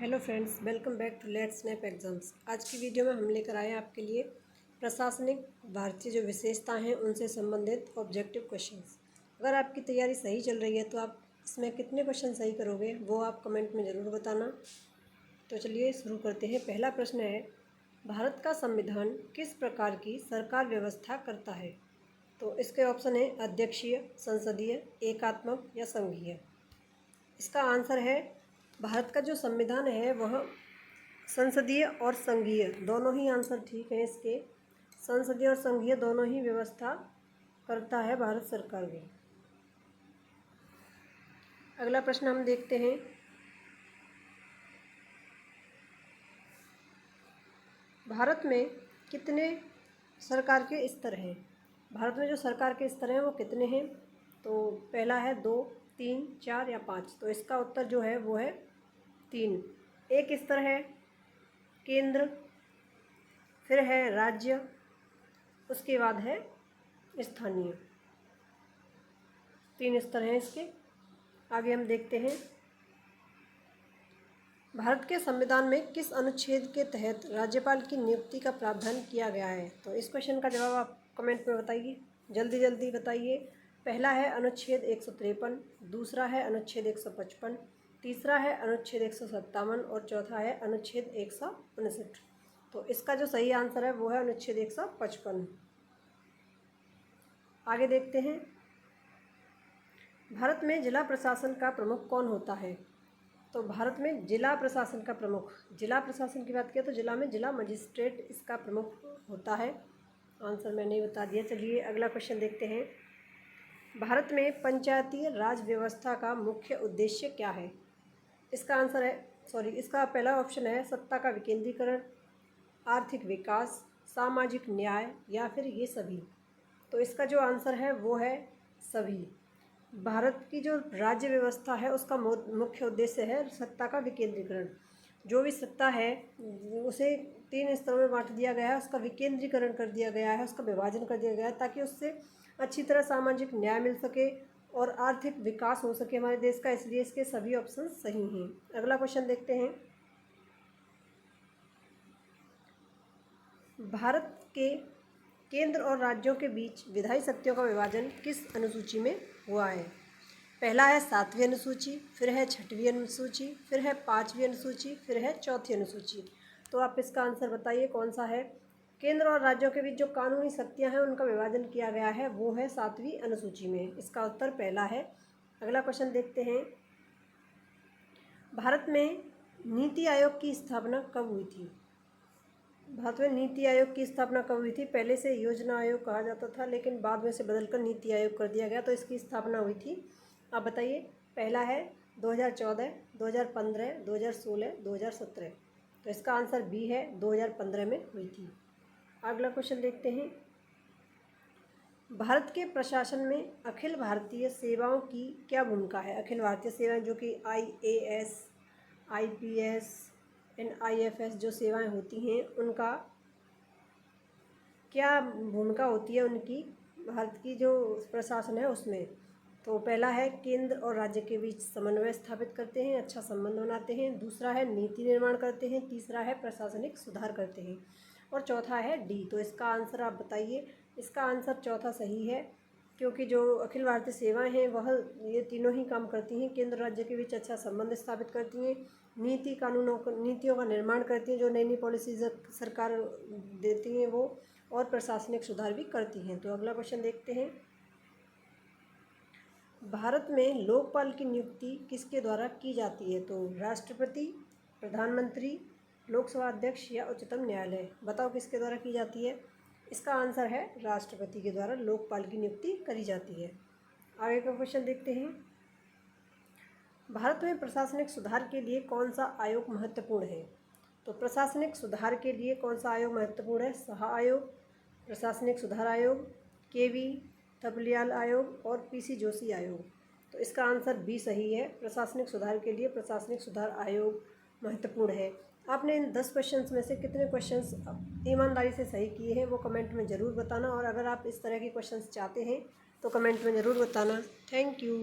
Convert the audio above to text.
Hello friends, welcome back to let's snap exams. आज की video में हम लेकर आए हैं आपके लिए प्रशासनिक भारतीय जो विशेषताएं हैं उनसे संबंधित ऑब्जेक्टिव क्वेश्चंस। अगर आपकी तैयारी सही चल रही है तो आप इसमें कितने क्वेश्चन सही करोगे वो आप कमेंट में ज़रूर बताना। तो चलिए शुरू करते हैं। पहला प्रश्न है, भारत का संविधान किस प्रकार की सरकार व्यवस्था करता है? तो इसके ऑप्शन है अध्यक्षीय, संसदीय, एकात्मक या संघीय। इसका आंसर है भारत का जो संविधान है वह संसदीय और संघीय दोनों ही आंसर ठीक है इसके। संसदीय और संघीय दोनों ही व्यवस्था करता है भारत सरकार की। अगला प्रश्न हम देखते हैं, भारत में कितने सरकार के स्तर हैं? भारत में जो सरकार के स्तर हैं वो कितने हैं? तो पहला है 2, 3, 4 या 5। तो इसका उत्तर जो है वो है 3। एक स्तर है केंद्र, फिर है राज्य, उसके बाद है स्थानीय। 3 स्तर हैं इसके। आगे हम देखते हैं, भारत के संविधान में किस अनुच्छेद के तहत राज्यपाल की नियुक्ति का प्रावधान किया गया है? तो इस क्वेश्चन का जवाब आप कमेंट में बताइए, जल्दी जल्दी बताइए। पहला है अनुच्छेद 153, दूसरा है अनुच्छेद 155, तीसरा है अनुच्छेद 157 और चौथा है अनुच्छेद 159। तो इसका जो सही आंसर है वो है अनुच्छेद 155। आगे देखते हैं, भारत में जिला प्रशासन का प्रमुख कौन होता है? तो भारत में जिला प्रशासन का प्रमुख, जिला प्रशासन की बात करें तो जिला में जिला मजिस्ट्रेट इसका प्रमुख होता है। आंसर मैंने बता दिया। चलिए अगला क्वेश्चन देखते हैं, भारत में पंचायती राज व्यवस्था का मुख्य उद्देश्य क्या है? इसका आंसर है इसका पहला ऑप्शन है सत्ता का विकेंद्रीकरण, आर्थिक विकास, सामाजिक न्याय या फिर ये सभी। तो इसका जो आंसर है वो है सभी। भारत की जो राज्य व्यवस्था है उसका मुख्य उद्देश्य है सत्ता का विकेंद्रीकरण। जो भी सत्ता है उसे 3 स्तरों में बांट दिया गया है, उसका विकेंद्रीकरण कर दिया गया है, उसका विभाजन कर दिया गया है ताकि उससे अच्छी तरह सामाजिक न्याय मिल सके और आर्थिक विकास हो सके हमारे देश का। इसलिए इसके सभी ऑप्शन सही हैं। अगला क्वेश्चन देखते हैं, भारत के केंद्र और राज्यों के बीच विधायी शक्तियों का विभाजन किस अनुसूची में हुआ है? पहला है 7वीं अनुसूची, फिर है 6वीं अनुसूची, फिर है 5वीं अनुसूची, फिर है 4थी अनुसूची। तो आप इसका आंसर बताइए कौन सा है। केंद्र और राज्यों के बीच जो कानूनी शक्तियां हैं उनका विभाजन किया गया है वो है 7वीं अनुसूची में। इसका उत्तर पहला है। अगला क्वेश्चन देखते हैं, भारत में नीति आयोग की स्थापना कब हुई थी? भारत में नीति आयोग की स्थापना कब हुई थी? पहले से योजना आयोग कहा जाता था लेकिन बाद में से बदलकर नीति आयोग कर दिया गया। तो इसकी स्थापना हुई थी, आप बताइए। पहला है 2014, 2015, 2016, 2017। तो इसका आंसर बी है, 2015 में हुई थी। अगला क्वेश्चन देखते हैं, भारत के प्रशासन में अखिल भारतीय सेवाओं की क्या भूमिका है? अखिल भारतीय सेवाएं जो कि IAS, IPS, NIFS जो सेवाएं होती हैं उनका क्या भूमिका होती है उनकी भारत की जो प्रशासन है उसमें? तो पहला है केंद्र और राज्य के बीच समन्वय स्थापित करते हैं, अच्छा संबंध बनाते हैं। दूसरा है नीति निर्माण करते हैं। तीसरा है प्रशासनिक सुधार करते हैं और चौथा है डी। तो इसका आंसर आप बताइए। इसका आंसर चौथा सही है क्योंकि जो अखिल भारतीय सेवाएं हैं वह ये तीनों ही काम करती हैं। केंद्र राज्य के बीच अच्छा संबंध स्थापित करती हैं, नीतियों का निर्माण करती हैं, जो नई नई पॉलिसीज सरकार देती हैं वो, और प्रशासनिक सुधार भी करती हैं। तो अगला क्वेश्चन देखते हैं, भारत में लोकपाल की नियुक्ति किसके द्वारा की जाती है? तो राष्ट्रपति, प्रधानमंत्री, लोकसभा अध्यक्ष या उच्चतम न्यायालय। बताओ किसके द्वारा की जाती है? इसका आंसर है राष्ट्रपति के द्वारा लोकपाल की नियुक्ति करी जाती है। आगे का क्वेश्चन देखते हैं, भारत में प्रशासनिक सुधार के लिए कौन सा आयोग महत्वपूर्ण है? तो प्रशासनिक सुधार के लिए कौन सा आयोग महत्वपूर्ण है? साहा आयोग, प्रशासनिक सुधार आयोग, KV थपलियाल आयोग और PC जोशी आयोग। तो इसका आंसर बी सही है। प्रशासनिक सुधार के लिए प्रशासनिक सुधार आयोग महत्वपूर्ण है। आपने इन 10 क्वेश्चंस में से कितने क्वेश्चंस ईमानदारी से सही किए हैं वो कमेंट में ज़रूर बताना, और अगर आप इस तरह के क्वेश्चंस चाहते हैं तो कमेंट में ज़रूर बताना। Thank you.